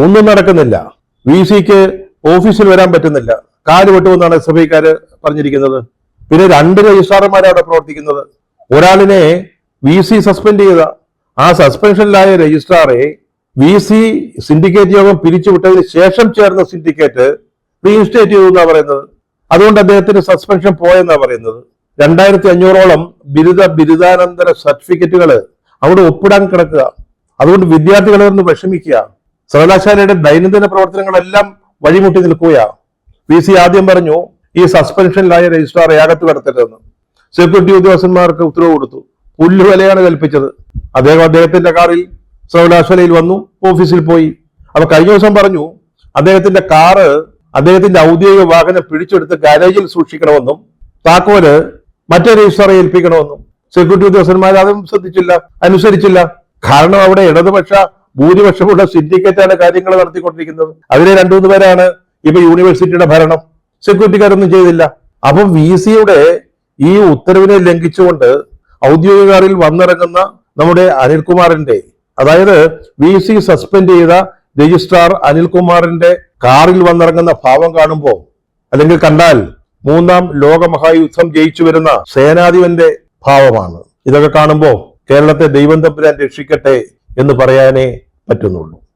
ഒന്നും നടക്കുന്നില്ല. വി സിക്ക് ഓഫീസിൽ വരാൻ പറ്റുന്നില്ല. കാല് വെട്ടുമെന്നാണ് എസ് എഫ് ഐക്കാര് പറഞ്ഞിരിക്കുന്നത്. പിന്നെ 2 രജിസ്ട്രാർമാരാണ് അവിടെ പ്രവർത്തിക്കുന്നത്. ഒരാളിനെ വി സി സസ്പെൻഡ് ചെയ്ത ആ സസ്പെൻഷനിലായ രജിസ്ട്രാറെ വി സി സിൻഡിക്കേറ്റ് യോഗം പിരിച്ചുവിട്ടതിന് ശേഷം ചേർന്ന സിൻഡിക്കേറ്റ് റീഇൻസ്റ്റേറ്റ് ചെയ്തു എന്നാണ് പറയുന്നത്. അതുകൊണ്ട് അദ്ദേഹത്തിന് സസ്പെൻഷൻ പോയെന്നാണ് പറയുന്നത്. 2500ഓളം ബിരുദാനന്തര സർട്ടിഫിക്കറ്റുകൾ അവിടെ ഒപ്പിടാൻ കിടക്കുക. അതുകൊണ്ട് വിദ്യാർത്ഥികളെ ഒന്ന് വിഷമിക്കുക. സർവകലാശാലയുടെ ദൈനംദിന പ്രവർത്തനങ്ങളെല്ലാം വഴിമുട്ടി നിൽക്കുകയാണ്. വി സി ആദ്യം പറഞ്ഞു ഈ സസ്പെൻഷനിലായ രജിസ്ട്രാറെ അകത്ത് കടത്തരുതെന്ന്. സെക്യൂരിറ്റി ഉദ്യോഗസ്ഥന്മാർക്ക് ഉത്തരവ് കൊടുത്തു. പുല്ലുവിലയാണ് കൽപ്പിച്ചത്. അദ്ദേഹത്തിന്റെ കാറിൽ സർവകലാശാലയിൽ വന്നു, ഓഫീസിൽ പോയി. അപ്പൊ കഴിഞ്ഞ ദിവസം പറഞ്ഞു അദ്ദേഹത്തിന്റെ കാറ് അദ്ദേഹത്തിന്റെ ഔദ്യോഗിക വാഹനം പിടിച്ചെടുത്ത് ഗാരേജിൽ സൂക്ഷിക്കണമെന്നും താക്കോല് മറ്റേ രജിസ്ട്രാറെ ഏൽപ്പിക്കണമെന്നും. സെക്യൂരിറ്റി ഉദ്യോഗസ്ഥന്മാർ അതും അനുസരിച്ചില്ല. കാരണം അവിടെ ഇടതുപക്ഷ ഭൂരിപക്ഷമുള്ള സിൻഡിക്കേറ്റാണ് കാര്യങ്ങൾ നടത്തിക്കൊണ്ടിരിക്കുന്നത്. അതിലെ 2-3 പേരാണ് ഇപ്പൊ യൂണിവേഴ്സിറ്റിയുടെ ഭരണം. സെക്യൂരിറ്റിക്കാരൊന്നും ചെയ്തില്ല. അപ്പൊ വി സിയുടെ ഈ ഉത്തരവിനെ ലംഘിച്ചുകൊണ്ട് ഔദ്യോഗിക കാറിൽ വന്നിറങ്ങുന്ന നമ്മുടെ അനിൽകുമാറിന്റെ, അതായത് വി സി സസ്പെൻഡ് ചെയ്ത രജിസ്ട്രാർ അനിൽകുമാറിന്റെ കാറിൽ വന്നിറങ്ങുന്ന ഭാവം കാണുമ്പോൾ, അല്ലെങ്കിൽ കണ്ടാൽ 3ാം ലോകമഹായുദ്ധം ജയിച്ചു വരുന്ന സേനാധിപന്റെ ഭാവമാണ്. ഇതൊക്കെ കാണുമ്പോൾ കേരളത്തെ ദൈവം തമ്പുരാൻ രക്ഷിക്കട്ടെ എന്ന് പറയാനേ പറ്റുന്നുള്ളൂ.